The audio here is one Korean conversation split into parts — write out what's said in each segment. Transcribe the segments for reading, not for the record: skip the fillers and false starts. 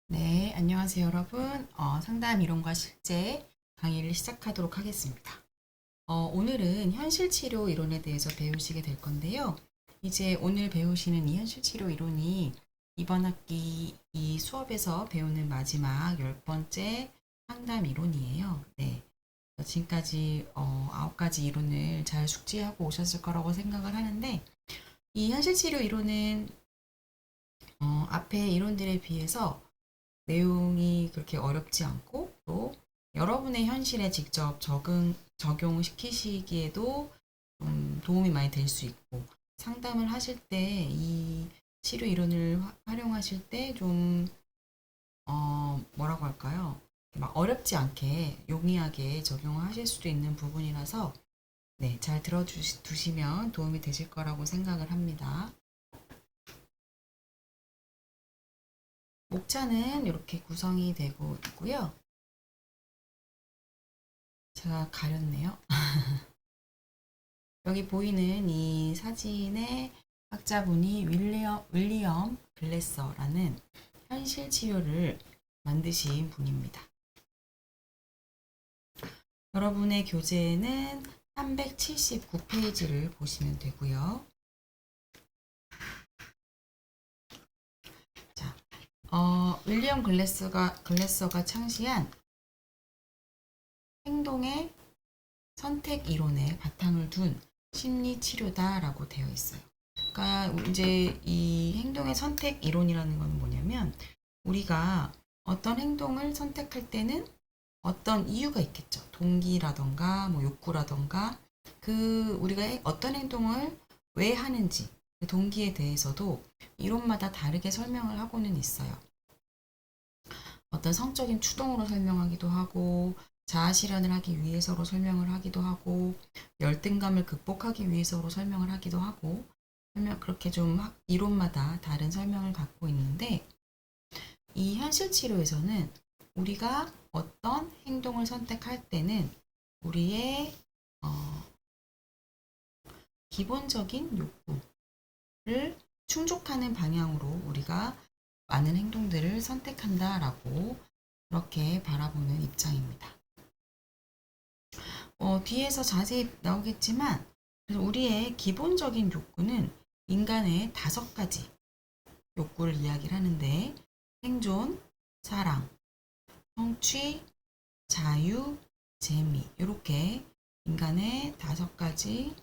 네, 안녕하세요, 여러분. 상담 이론과 실제 강의를 시작하도록 하겠습니다. 오늘은 현실 치료 이론에 대해서 배우시게 될 건데요. 이제 오늘 배우시는 이 현실 치료 이론이 이번 학기 이 수업에서 배우는 마지막 10번째 상담 이론이에요. 네. 지금까지 9가지 이론을 잘 숙지하고 오셨을 거라고 생각을 하는데, 이 현실 치료 이론은 앞에 이론들에 비해서 내용이 그렇게 어렵지 않고 또 여러분의 현실에 직접 적용시키시기에도 좀 도움이 많이 될 수 있고 상담을 하실 때 이 치료 이론을 활용하실 때 좀 뭐라고 할까요? 막 어렵지 않게 용이하게 적용하실 수도 있는 부분이라서 네, 잘 들어두시면 도움이 되실 거라고 생각을 합니다. 목차는 이렇게 구성이 되고 있고요. 제가 가렸네요. 여기 보이는 이 사진의 학자분이 윌리엄 글래서라는 현실 치료를 만드신 분입니다. 여러분의 교재는 379페이지를 보시면 되고요. 자, 윌리엄 글래서가 창시한 행동의 선택 이론에 바탕을 둔 심리 치료다라고 되어 있어요. 그러니까 이제 이 행동의 선택 이론이라는 건 뭐냐면 우리가 어떤 행동을 선택할 때는 어떤 이유가 있겠죠. 동기라던가 뭐 욕구라던가 그 우리가 어떤 행동을 왜 하는지 그 동기에 대해서도 이론마다 다르게 설명을 하고는 있어요. 어떤 성적인 추동으로 설명하기도 하고 자아 실현을 하기 위해서로 설명을 하기도 하고 열등감을 극복하기 위해서로 설명을 하기도 하고 그렇게 좀 이론마다 다른 설명을 갖고 있는데 이 현실 치료에서는 우리가 어떤 행동을 선택할 때는 우리의 기본적인 욕구를 충족하는 방향으로 우리가 많은 행동들을 선택한다라고 그렇게 바라보는 입장입니다. 뒤에서 자세히 나오겠지만 우리의 기본적인 욕구는 인간의 5가지 욕구를 이야기를 하는데 생존, 사랑, 성취, 자유, 재미 이렇게 인간의 5가지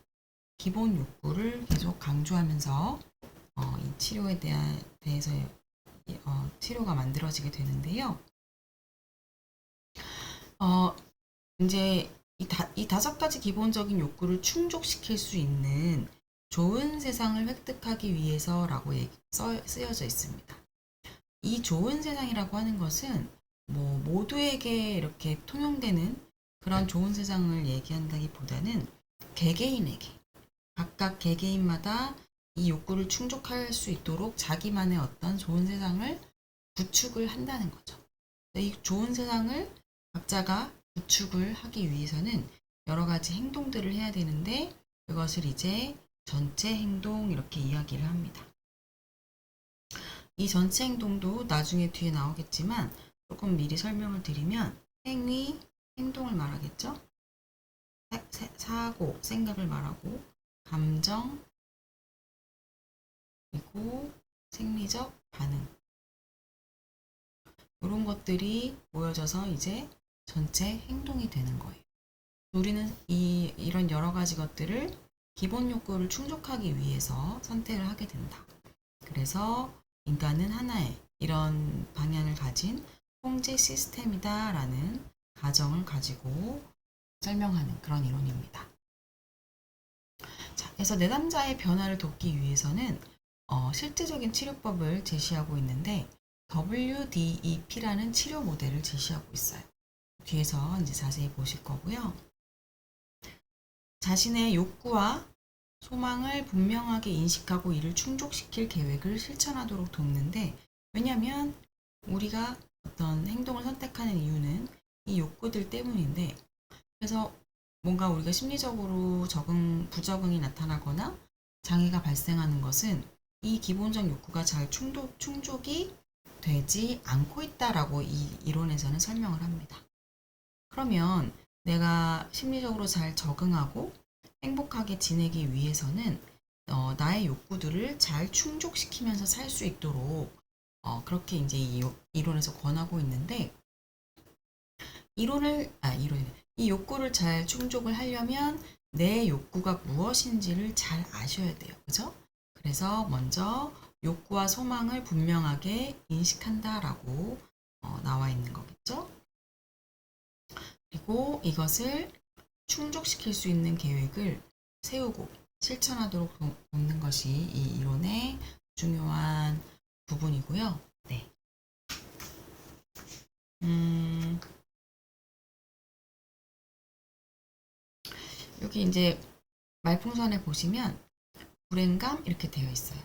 기본 욕구를 계속 강조하면서 이 치료에 대해서 치료가 만들어지게 되는데요. 이제 이 5가지 기본적인 욕구를 충족시킬 수 있는 좋은 세상을 획득하기 위해서라고 쓰여져 있습니다. 이 좋은 세상이라고 하는 것은 뭐 모두에게 이렇게 통용되는 그런 좋은 세상을 얘기한다기보다는 개개인에게 각각 개개인마다 이 욕구를 충족할 수 있도록 자기만의 어떤 좋은 세상을 구축을 한다는 거죠. 이 좋은 세상을 각자가 구축을 하기 위해서는 여러 가지 행동들을 해야 되는데 그것을 이제 전체 행동 이렇게 이야기를 합니다. 이 전체 행동도 나중에 뒤에 나오겠지만 조금 미리 설명을 드리면 행위, 행동을 말하겠죠. 사고, 생각을 말하고 감정, 그리고 생리적 반응 이런 것들이 모여져서 이제 전체 행동이 되는 거예요. 우리는 이런 여러 가지 것들을 기본 욕구를 충족하기 위해서 선택을 하게 된다. 그래서 인간은 하나의 이런 방향을 가진 통제 시스템이다라는 가정을 가지고 설명하는 그런 이론입니다. 자, 그래서 내담자의 변화를 돕기 위해서는 실제적인 치료법을 제시하고 있는데 WDEP라는 치료 모델을 제시하고 있어요. 뒤에서 이제 자세히 보실 거고요. 자신의 욕구와 소망을 분명하게 인식하고 이를 충족시킬 계획을 실천하도록 돕는데 왜냐하면 우리가 어떤 행동을 선택하는 이유는 이 욕구들 때문인데 그래서 뭔가 우리가 심리적으로 부적응이 나타나거나 장애가 발생하는 것은 이 기본적 욕구가 잘 충족이 충족되지 않고 있다라고 이 이론에서는 설명을 합니다. 그러면 내가 심리적으로 잘 적응하고 행복하게 지내기 위해서는 나의 욕구들을 잘 충족시키면서 살 수 있도록 그렇게 이제 이 이론에서 권하고 있는데 이 욕구를 잘 충족을 하려면 내 욕구가 무엇인지를 잘 아셔야 돼요. 그죠? 그래서 먼저 욕구와 소망을 분명하게 인식한다라고 나와 있는 거겠죠? 그리고 이것을 충족시킬 수 있는 계획을 세우고 실천하도록 돕는 것이 이 이론의 중요한 부분이고요. 네. 여기 이제 말풍선에 보시면 불행감 이렇게 되어 있어요.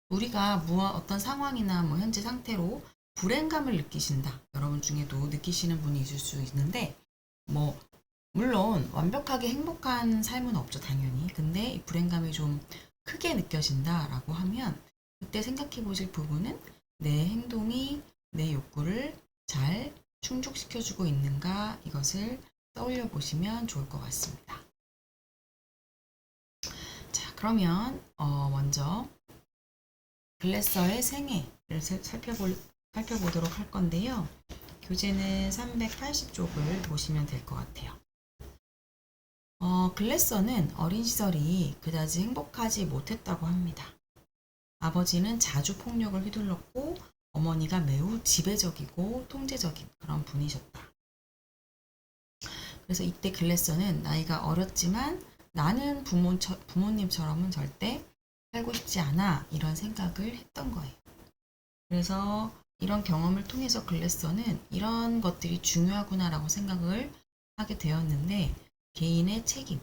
우리가 어떤 상황이나 뭐 현재 상태로 불행감을 느끼신다. 여러분 중에도 느끼시는 분이 있을 수 있는데 뭐 물론 완벽하게 행복한 삶은 없죠, 당연히. 근데 이 불행감이 좀 크게 느껴진다라고 하면 그때 생각해 보실 부분은 내 행동이 내 욕구를 잘 충족시켜주고 있는가 이것을 떠올려 보시면 좋을 것 같습니다. 자, 그러면 먼저 글래서의 생애를 살펴보도록 할 건데요. 교재는 380쪽을 보시면 될 것 같아요. 글래서는 어린 시절이 그다지 행복하지 못했다고 합니다. 아버지는 자주 폭력을 휘둘렀고 어머니가 매우 지배적이고 통제적인 그런 분이셨다. 그래서 이때 글래서는 나이가 어렸지만 나는 부모님처럼은 절대 살고 싶지 않아 이런 생각을 했던 거예요. 그래서 이런 경험을 통해서 글래서는 이런 것들이 중요하구나라고 생각을 하게 되었는데 개인의 책임,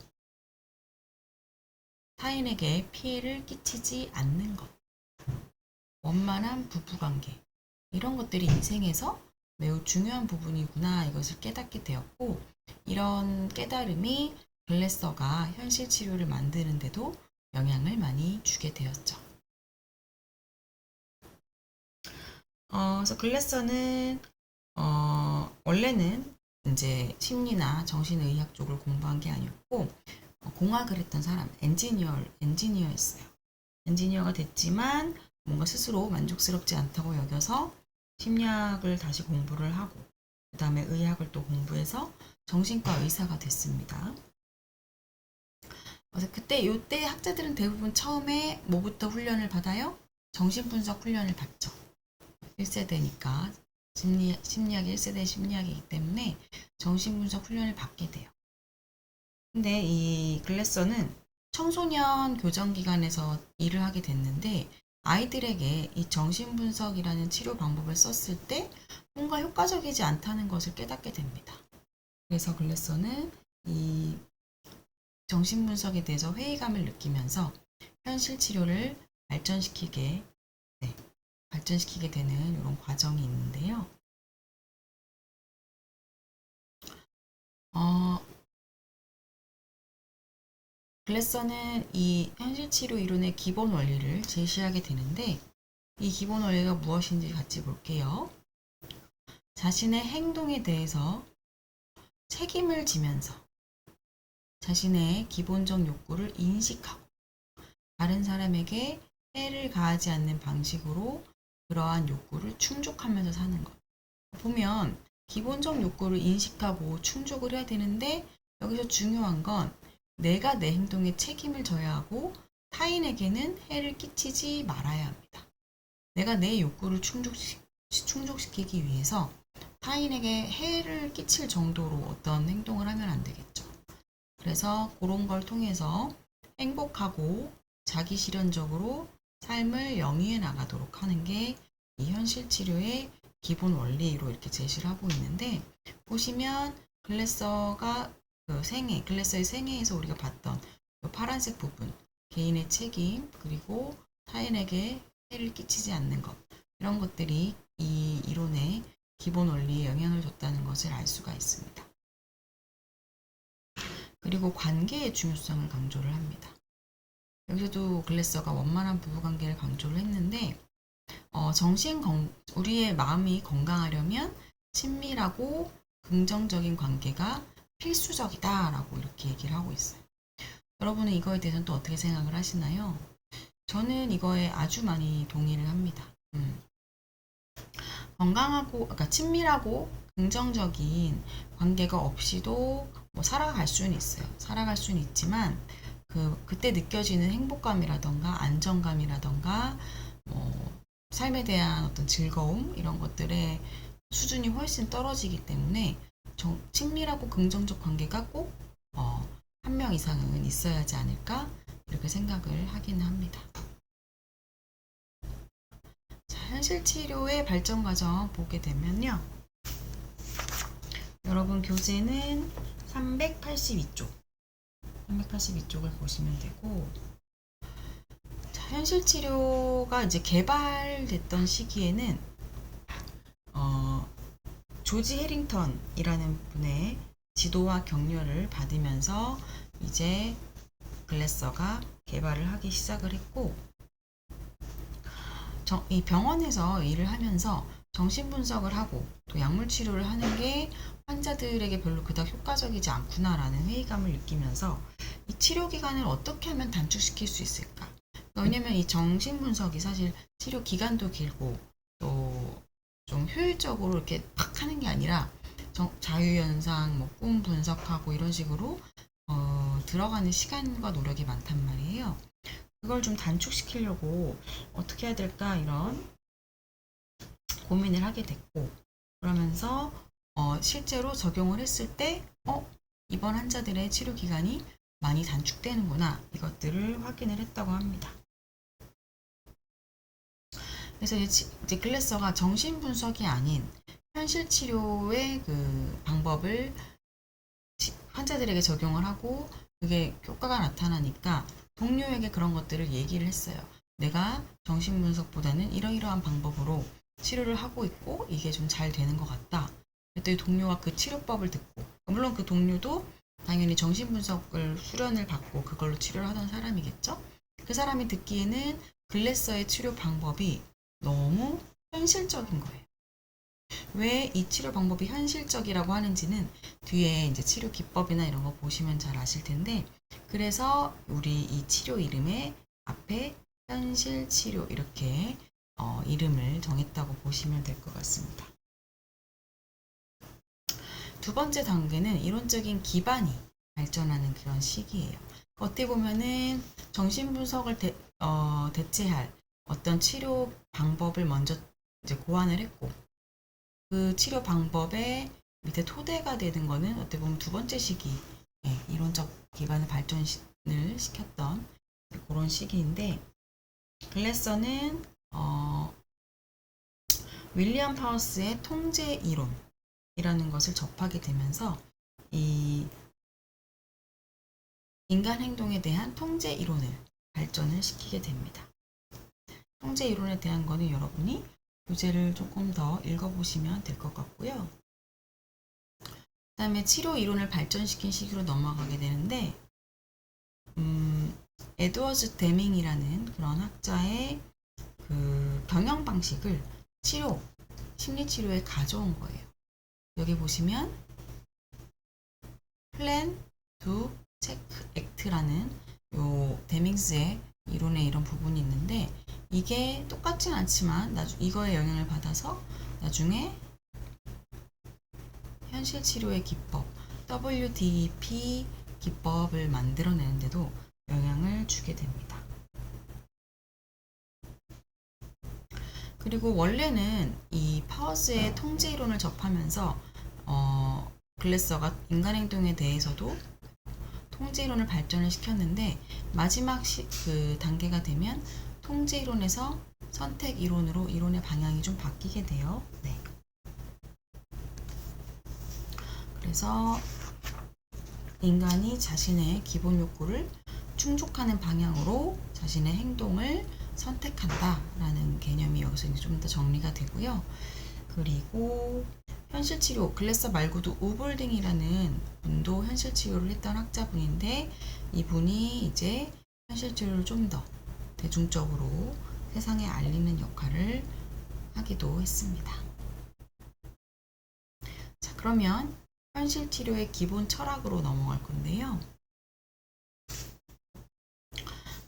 타인에게 피해를 끼치지 않는 것, 원만한 부부관계 이런 것들이 인생에서 매우 중요한 부분이구나 이것을 깨닫게 되었고 이런 깨달음이 글래서가 현실 치료를 만드는데도 영향을 많이 주게 되었죠. 그래서 글래서는 원래는 이제 심리나 정신의학 쪽을 공부한 게 아니었고 공학을 했던 사람, 엔지니어였어요. 엔지니어가 됐지만 뭔가 스스로 만족스럽지 않다고 여겨서 심리학을 다시 공부를 하고 그 다음에 의학을 또 공부해서 정신과 의사가 됐습니다. 그래서 이때 학자들은 대부분 처음에 뭐부터 훈련을 받아요? 정신분석 훈련을 받죠. 1세대니까 심리학이 1세대 심리학이기 때문에 정신분석 훈련을 받게 돼요. 근데 이 글래서는 청소년 교정기관에서 일을 하게 됐는데 아이들에게 이 정신분석이라는 치료 방법을 썼을 때 뭔가 효과적이지 않다는 것을 깨닫게 됩니다. 그래서 글래서는 이 정신분석에 대해서 회의감을 느끼면서 현실 치료를 발전시키게 되는 이런 과정이 있는데요. 글래서는 이 현실 치료 이론의 기본 원리를 제시하게 되는데 이 기본 원리가 무엇인지 같이 볼게요. 자신의 행동에 대해서 책임을 지면서 자신의 기본적 욕구를 인식하고 다른 사람에게 해를 가하지 않는 방식으로 그러한 욕구를 충족하면서 사는 것. 보면 기본적 욕구를 인식하고 충족을 해야 되는데 여기서 중요한 건 내가 내 행동에 책임을 져야 하고 타인에게는 해를 끼치지 말아야 합니다. 내가 내 욕구를 충족시키기 위해서 타인에게 해를 끼칠 정도로 어떤 행동을 하면 안 되겠죠. 그래서 그런 걸 통해서 행복하고 자기 실현적으로 삶을 영위해 나가도록 하는 게 이 현실 치료의 기본 원리로 이렇게 제시를 하고 있는데 보시면 글래서의 생애에서 우리가 봤던 파란색 부분 개인의 책임 그리고 타인에게 해를 끼치지 않는 것 이런 것들이 이 이론의 기본 원리에 영향을 줬다는 것을 알 수가 있습니다. 그리고 관계의 중요성을 강조를 합니다. 여기서도 글래서가 원만한 부부관계를 강조를 했는데 우리의 마음이 건강하려면 친밀하고 긍정적인 관계가 필수적이다라고 이렇게 얘기를 하고 있어요. 여러분은 이거에 대해서는 또 어떻게 생각을 하시나요? 저는 이거에 아주 많이 동의를 합니다. 그러니까 친밀하고 긍정적인 관계가 없이도 뭐 살아갈 수는 있어요. 살아갈 수는 있지만 그때 느껴지는 행복감이라던가 안정감이라던가 삶에 대한 어떤 즐거움 이런 것들의 수준이 훨씬 떨어지기 때문에 친밀하고 긍정적 관계가 꼭 한 명 이상은 있어야 하지 않을까 이렇게 생각을 하기는 합니다. 자, 현실 치료의 발전 과정 보게 되면요. 여러분 교재는 382쪽 382쪽을 보시면 되고, 자, 현실 치료가 이제 개발됐던 시기에는 조지 해링턴이라는 분의 지도와 격려를 받으면서 이제 글래서가 개발을 하기 시작을 했고, 이 병원에서 일을 하면서 정신분석을 하고 또 약물 치료를 하는 게 환자들에게 별로 그닥 효과적이지 않구나라는 회의감을 느끼면서 이 치료 기간을 어떻게 하면 단축시킬 수 있을까? 왜냐면 이 정신분석이 사실 치료 기간도 길고 또 좀 효율적으로 이렇게 팍 하는 게 아니라 자유현상, 뭐 꿈 분석하고 이런 식으로 들어가는 시간과 노력이 많단 말이에요. 그걸 좀 단축시키려고 어떻게 해야 될까 이런 고민을 하게 됐고, 그러면서 실제로 적용을 했을 때 이번 환자들의 치료 기간이 많이 단축되는구나 이것들을 확인을 했다고 합니다. 그래서 이제 글래서가 정신분석이 아닌 현실 치료의 그 방법을 환자들에게 적용을 하고 그게 효과가 나타나니까 동료에게 그런 것들을 얘기를 했어요. 내가 정신분석보다는 이러이러한 방법으로 치료를 하고 있고 이게 좀 잘 되는 것 같다. 그랬더니 동료가 그 치료법을 듣고, 물론 그 동료도 당연히 정신분석을 수련을 받고 그걸로 치료를 하던 사람이겠죠. 그 사람이 듣기에는 글래서의 치료 방법이 너무 현실적인 거예요. 왜 이 치료 방법이 현실적이라고 하는지는 뒤에 이제 치료 기법이나 이런 거 보시면 잘 아실 텐데, 그래서 우리 이 치료 이름에 앞에 현실 치료 이렇게 이름을 정했다고 보시면 될 것 같습니다. 두 번째 단계는 이론적인 기반이 발전하는 그런 시기예요. 어떻게 보면은 정신분석을 대체할 어떤 치료 방법을 먼저 이제 고안을 했고, 그 치료 방법의 밑에 토대가 되는 거는 어떻게 보면 두 번째 시기, 이론적 기반을 발전을 시켰던 그런 시기인데, 글래서는 윌리엄 파우스의 통제 이론이라는 것을 접하게 되면서 이 인간 행동에 대한 통제 이론을 발전을 시키게 됩니다. 통제 이론에 대한 거는 여러분이 교재를 조금 더 읽어보시면 될 것 같고요. 그 다음에 치료 이론을 발전시킨 시기로 넘어가게 되는데, 에드워즈 데밍이라는 그런 학자의 그 경영 방식을 심리치료에 가져온 거예요. 여기 보시면 플랜, 두, 체크, 액트라는 요 데밍스의 이론의 이런 부분이 있는데, 이게 똑같진 않지만 이거에 영향을 받아서 나중에 현실 치료의 기법 WDP 기법을 만들어내는데도 영향을 주게 됩니다. 그리고 원래는 이 파워스의 통제 이론을 접하면서 글래서가 인간 행동에 대해서도 통제 이론을 발전을 시켰는데, 마지막 그 단계가 되면 통제 이론에서 선택 이론으로 이론의 방향이 좀 바뀌게 돼요. 네. 그래서 인간이 자신의 기본 욕구를 충족하는 방향으로 자신의 행동을 선택한다라는 개념이 여기서 이제 좀 더 정리가 되고요. 그리고 현실 치료, 글래서 말고도 우볼딩이라는 분도 현실 치료를 했던 학자분인데, 이분이 이제 현실 치료를 좀 더 대중적으로 세상에 알리는 역할을 하기도 했습니다. 자, 그러면 현실 치료의 기본 철학으로 넘어갈 건데요.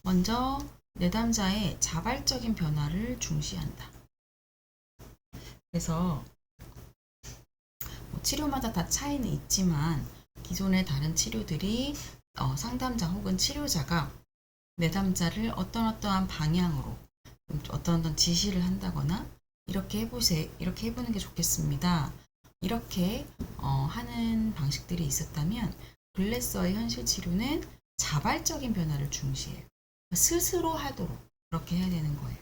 먼저 내담자의 자발적인 변화를 중시한다. 그래서 치료마다 다 차이는 있지만 기존의 다른 치료들이 상담자 혹은 치료자가 내담자를 어떠한 방향으로 어떤 지시를 한다거나 이렇게 해보세요. 이렇게 해보는 게 좋겠습니다. 이렇게 하는 방식들이 있었다면 글래서의 현실 치료는 자발적인 변화를 중시해요. 스스로 하도록 그렇게 해야 되는 거예요.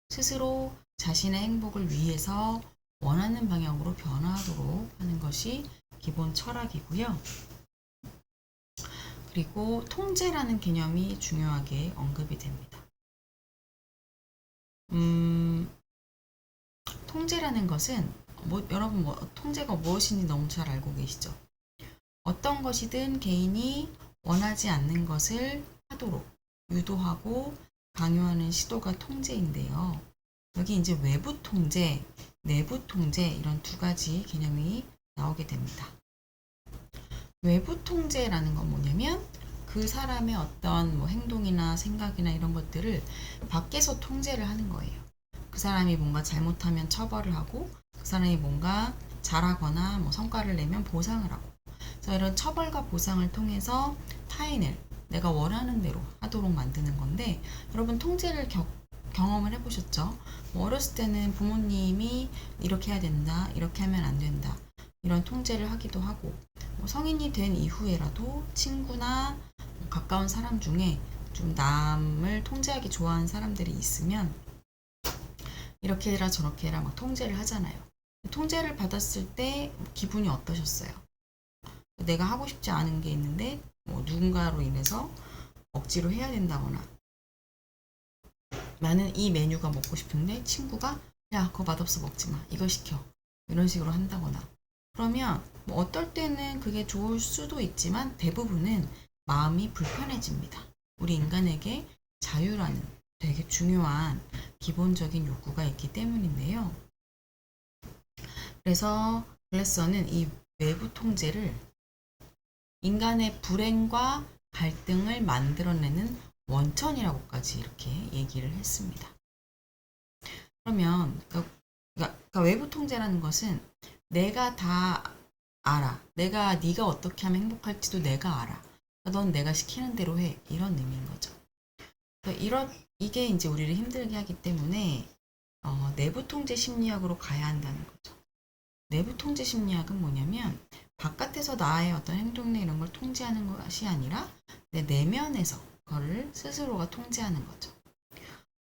스스로 자신의 행복을 위해서 원하는 방향으로 변화하도록 하는 것이 기본 철학이고요. 그리고 통제라는 개념이 중요하게 언급이 됩니다. 통제라는 것은 여러분 통제가 무엇인지 너무 잘 알고 계시죠? 어떤 것이든 개인이 원하지 않는 것을 하도록 유도하고 강요하는 시도가 통제인데요. 여기 이제 외부 통제, 내부 통제 이런 두 가지 개념이 나오게 됩니다. 외부 통제라는 건 뭐냐면 그 사람의 어떤 행동이나 생각이나 이런 것들을 밖에서 통제를 하는 거예요. 그 사람이 뭔가 잘못하면 처벌을 하고 그 사람이 뭔가 잘하거나 성과를 내면 보상을 하고 그래서 이런 처벌과 보상을 통해서 타인을 내가 원하는 대로 하도록 만드는 건데 여러분 통제를 경험을 해보셨죠? 어렸을 때는 부모님이 이렇게 해야 된다, 이렇게 하면 안 된다 이런 통제를 하기도 하고 성인이 된 이후에라도 친구나 가까운 사람 중에 좀 남을 통제하기 좋아하는 사람들이 있으면 이렇게 해라 저렇게 해라 막 통제를 하잖아요. 통제를 받았을 때 기분이 어떠셨어요? 내가 하고 싶지 않은 게 있는데 누군가로 인해서 억지로 해야 된다거나 나는 이 메뉴가 먹고 싶은데 친구가 야 그거 맛없어 먹지 마 이거 시켜 이런 식으로 한다거나 그러면 어떨 때는 그게 좋을 수도 있지만 대부분은 마음이 불편해집니다. 우리 인간에게 자유라는 되게 중요한 기본적인 욕구가 있기 때문인데요. 그래서 글래서는 이 외부 통제를 인간의 불행과 갈등을 만들어내는 원천이라고까지 이렇게 얘기를 했습니다. 그러면 그러니까 외부 통제라는 것은 내가 다 알아. 네가 어떻게 하면 행복할지도 내가 알아. 넌 내가 시키는 대로 해. 이런 의미인 거죠. 그러니까 이게 이제 우리를 힘들게 하기 때문에 내부 통제 심리학으로 가야 한다는 거죠. 내부 통제 심리학은 뭐냐면 바깥에서 나의 어떤 행동이나 이런 걸 통제하는 것이 아니라 내 내면에서 그거를 스스로가 통제하는 거죠.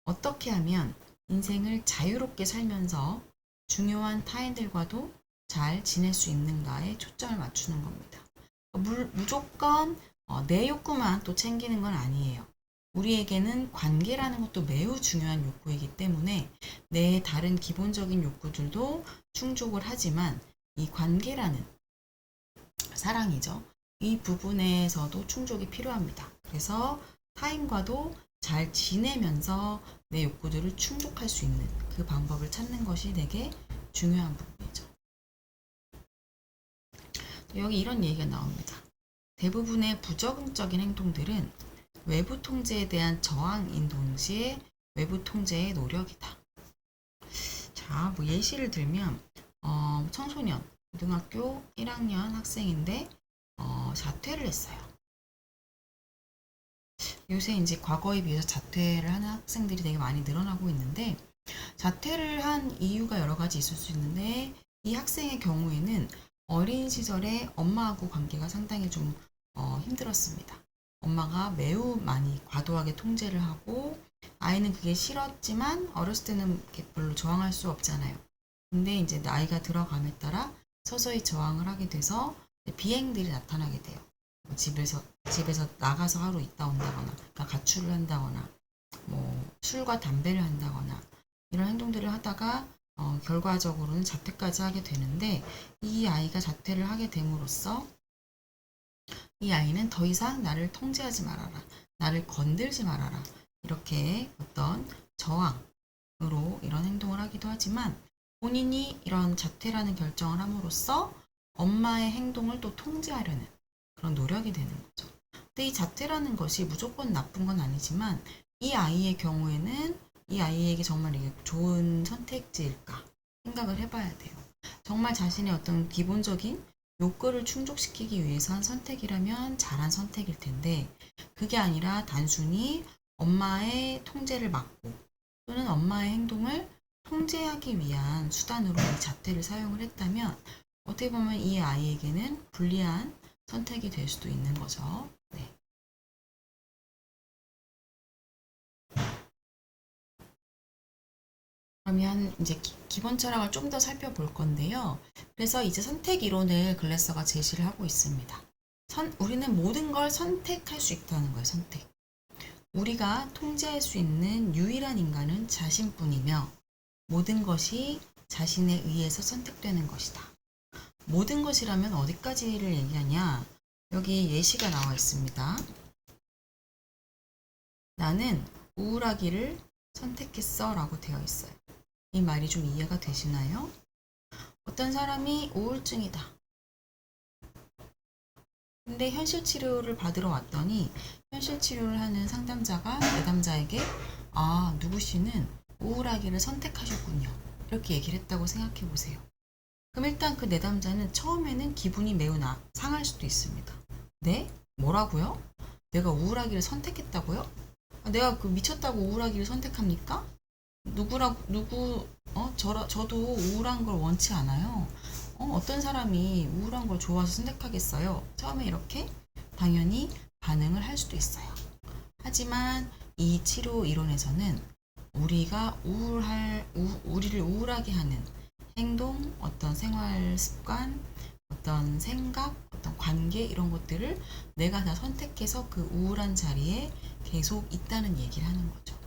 어떻게 하면 인생을 자유롭게 살면서 중요한 타인들과도 잘 지낼 수 있는가에 초점을 맞추는 겁니다. 무조건 내 욕구만 또 챙기는 건 아니에요. 우리에게는 관계라는 것도 매우 중요한 욕구이기 때문에 내 다른 기본적인 욕구들도 충족을 하지만 이 관계라는 사랑이죠. 이 부분에서도 충족이 필요합니다. 그래서 타인과도 잘 지내면서 내 욕구들을 충족할 수 있는 그 방법을 찾는 것이 되게 중요한 부분이죠. 여기 이런 얘기가 나옵니다. 대부분의 부적응적인 행동들은 외부 통제에 대한 저항인 동시에 외부 통제의 노력이다. 자, 예시를 들면 청소년, 고등학교 1학년 학생인데 자퇴를 했어요. 요새 이제 과거에 비해서 자퇴를 하는 학생들이 되게 많이 늘어나고 있는데 자퇴를 한 이유가 여러 가지 있을 수 있는데 이 학생의 경우에는 어린 시절에 엄마하고 관계가 상당히 좀 힘들었습니다. 엄마가 매우 많이 과도하게 통제를 하고 아이는 그게 싫었지만 어렸을 때는 별로 저항할 수 없잖아요. 근데 이제 나이가 들어감에 따라 서서히 저항을 하게 돼서 비행들이 나타나게 돼요. 집에서 나가서 하루 있다 온다거나, 그러니까 가출을 한다거나, 술과 담배를 한다거나 이런 행동들을 하다가 결과적으로는 자퇴까지 하게 되는데 이 아이가 자퇴를 하게 됨으로써 이 아이는 더 이상 나를 통제하지 말아라, 나를 건들지 말아라 이렇게 어떤 저항, 이런 행동을 하기도 하지만 본인이 이런 자퇴라는 결정을 함으로써 엄마의 행동을 또 통제하려는 그런 노력이 되는 거죠. 근데 이 자퇴라는 것이 무조건 나쁜 건 아니지만 이 아이의 경우에는 이 아이에게 정말 이게 좋은 선택지일까 생각을 해봐야 돼요. 정말 자신의 어떤 기본적인 욕구를 충족시키기 위해서 한 선택이라면 잘한 선택일 텐데 그게 아니라 단순히 엄마의 통제를 막고 또는 엄마의 행동을 통제하기 위한 수단으로 이 자퇴를 사용을 했다면 어떻게 보면 이 아이에게는 불리한 선택이 될 수도 있는 거죠. 네. 그러면 이제 기본 철학을 좀 더 살펴볼 건데요. 그래서 이제 선택 이론을 글래서가 제시를 하고 있습니다. 우리는 모든 걸 선택할 수 있다는 거예요, 선택. 우리가 통제할 수 있는 유일한 인간은 자신뿐이며 모든 것이 자신에 의해서 선택되는 것이다. 모든 것이라면 어디까지를 얘기하냐? 여기 예시가 나와 있습니다. 나는 우울하기를 선택했어 라고 되어 있어요. 이 말이 좀 이해가 되시나요? 어떤 사람이 우울증이다. 근데 현실 치료를 받으러 왔더니 현실 치료를 하는 상담자가 내담자에게 누구 씨는 우울하기를 선택하셨군요. 이렇게 얘기를 했다고 생각해 보세요. 그럼 일단 그 내담자는 처음에는 기분이 매우 상할 수도 있습니다. 네? 뭐라고요? 내가 우울하기를 선택했다고요? 내가 그 미쳤다고 우울하기를 선택합니까? 저도 우울한 걸 원치 않아요. 어떤 사람이 우울한 걸 좋아서 선택하겠어요? 처음에 이렇게 당연히 반응을 할 수도 있어요. 하지만 이 치료 이론에서는 우리를 우울하게 하는 행동, 어떤 생활 습관, 어떤 생각, 어떤 관계 이런 것들을 내가 다 선택해서 그 우울한 자리에 계속 있다는 얘기를 하는 거죠.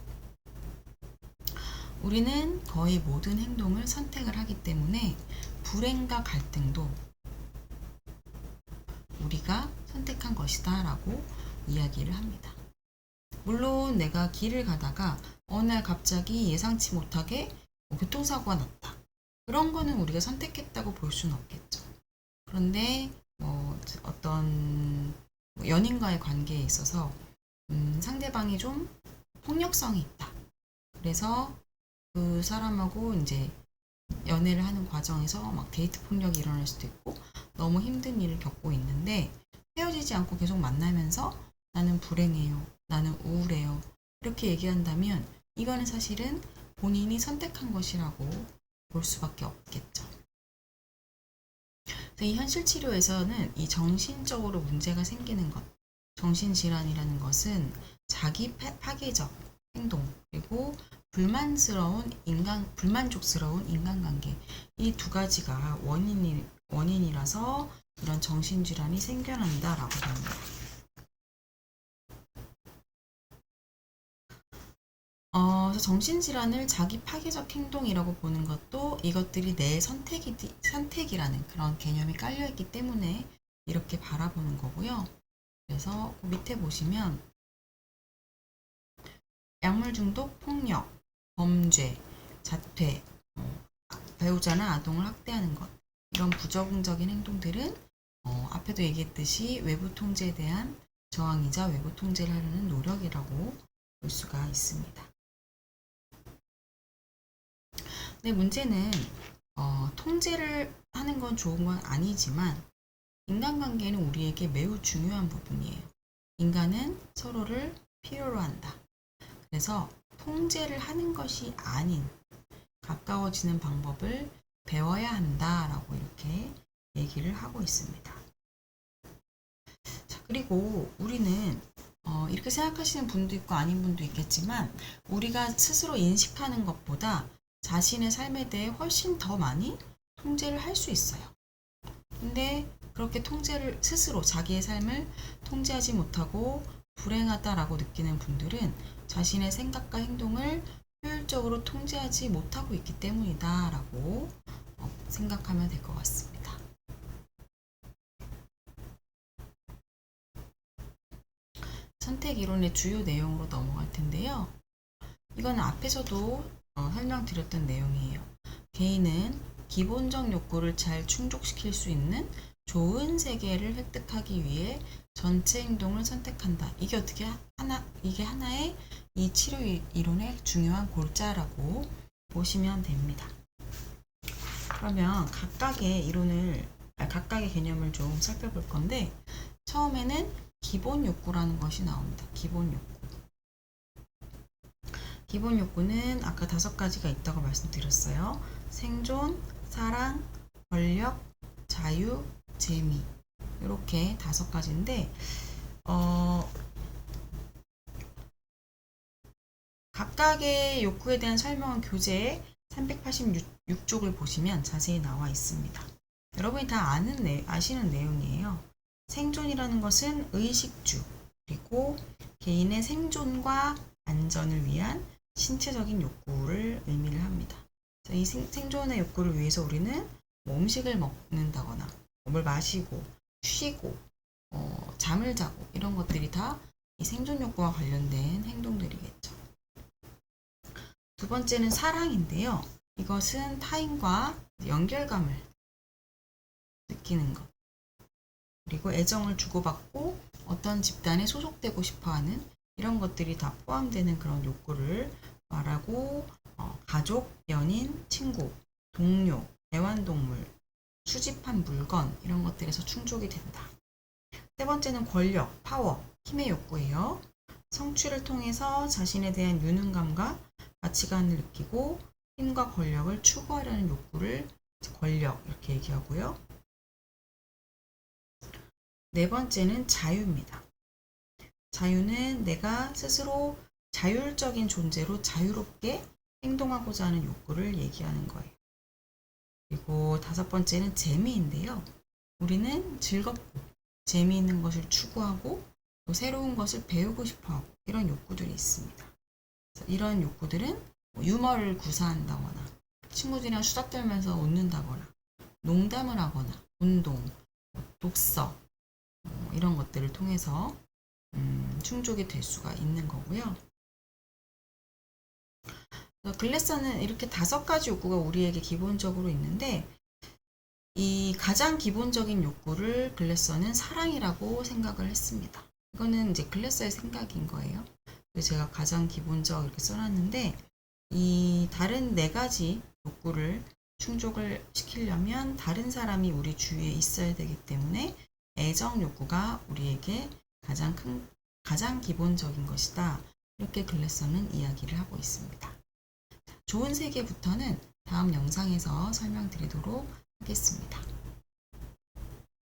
우리는 거의 모든 행동을 선택을 하기 때문에 불행과 갈등도 우리가 선택한 것이다 라고 이야기를 합니다. 물론 내가 길을 가다가 어느 날 갑자기 예상치 못하게 교통사고가 났다. 그런 거는 우리가 선택했다고 볼 수는 없겠죠. 그런데 어떤 연인과의 관계에 있어서 상대방이 좀 폭력성이 있다. 그래서 그 사람하고 이제 연애를 하는 과정에서 막 데이트 폭력이 일어날 수도 있고 너무 힘든 일을 겪고 있는데 헤어지지 않고 계속 만나면서 나는 불행해요. 나는 우울해요. 이렇게 얘기한다면 이거는 사실은 본인이 선택한 것이라고 볼 수밖에 없겠죠. 이 현실 치료에서는 이 정신적으로 문제가 생기는 것, 정신질환이라는 것은 자기 파괴적 행동, 그리고 불만족스러운 인간관계, 이 두 가지가 원인이라서 이런 정신질환이 생겨난다라고 합니다. 그래서 정신질환을 자기 파괴적 행동이라고 보는 것도 이것들이 내 선택이라는 그런 개념이 깔려있기 때문에 이렇게 바라보는 거고요. 그래서 그 밑에 보시면 약물 중독, 폭력, 범죄, 자퇴, 배우자나 아동을 학대하는 것 이런 부적응적인 행동들은 앞에도 얘기했듯이 외부 통제에 대한 저항이자 외부 통제를 하려는 노력이라고 볼 수가 있습니다. 근데 문제는 통제를 하는 건 좋은 건 아니지만 인간관계는 우리에게 매우 중요한 부분이에요. 인간은 서로를 필요로 한다. 그래서 통제를 하는 것이 아닌 가까워지는 방법을 배워야 한다라고 이렇게 얘기를 하고 있습니다. 자, 그리고 우리는 이렇게 생각하시는 분도 있고 아닌 분도 있겠지만 우리가 스스로 인식하는 것보다 자신의 삶에 대해 훨씬 더 많이 통제를 할 수 있어요. 근데 그렇게 스스로 자기의 삶을 통제하지 못하고 불행하다라고 느끼는 분들은 자신의 생각과 행동을 효율적으로 통제하지 못하고 있기 때문이다 라고 생각하면 될 것 같습니다. 선택 이론의 주요 내용으로 넘어갈 텐데요. 이건 앞에서도 설명드렸던 내용이에요. 개인은 기본적 욕구를 잘 충족시킬 수 있는 좋은 세계를 획득하기 위해 전체 행동을 선택한다. 이게 이게 하나의 이 치료 이론의 중요한 골자라고 보시면 됩니다. 그러면 각각의 개념을 좀 살펴볼 건데, 처음에는 기본 욕구라는 것이 나옵니다. 기본 욕구. 기본 욕구는 아까 5가지가 있다고 말씀드렸어요. 생존, 사랑, 권력, 자유, 재미. 이렇게 5가지인데, 각각의 욕구에 대한 설명은 교재에 386쪽을 보시면 자세히 나와 있습니다. 여러분이 다 아시는 내용이에요. 생존이라는 것은 의식주, 그리고 개인의 생존과 안전을 위한 신체적인 욕구를 의미를 합니다. 이 생존의 욕구를 위해서 우리는 음식을 먹는다거나, 뭘 마시고, 쉬고, 잠을 자고, 이런 것들이 다 이 생존 욕구와 관련된 행동들이겠죠. 두 번째는 사랑인데요. 이것은 타인과 연결감을 느끼는 것. 그리고 애정을 주고받고 어떤 집단에 소속되고 싶어하는 이런 것들이 다 포함되는 그런 욕구를 말하고, 가족, 연인, 친구, 동료, 애완동물, 수집한 물건 이런 것들에서 충족이 된다. 세 번째는 권력, 파워, 힘의 욕구예요. 성취를 통해서 자신에 대한 유능감과 가치관을 느끼고 힘과 권력을 추구하려는 욕구를 권력 이렇게 얘기하고요. 네 번째는 자유입니다. 자유는 내가 스스로 자율적인 존재로 자유롭게 행동하고자 하는 욕구를 얘기하는 거예요. 그리고 5번째는 재미인데요. 우리는 즐겁고 재미있는 것을 추구하고 또 새로운 것을 배우고 싶어하고 이런 욕구들이 있습니다. 이런 욕구들은 유머를 구사한다거나 친구들이랑 수다 떨면서 웃는다거나 농담을 하거나 운동, 독서 이런 것들을 통해서 충족이 될 수가 있는 거고요. 글래서는 이렇게 5가지 욕구가 우리에게 기본적으로 있는데, 이 가장 기본적인 욕구를 글래서는 사랑이라고 생각을 했습니다. 이거는 이제 글래서의 생각인 거예요. 그래서 제가 가장 기본적 이렇게 써놨는데, 이 다른 4가지 욕구를 충족을 시키려면 다른 사람이 우리 주위에 있어야 되기 때문에 애정 욕구가 우리에게 가장 기본적인 것이다. 이렇게 글래서는 이야기를 하고 있습니다. 좋은 세계부터는 다음 영상에서 설명드리도록 하겠습니다.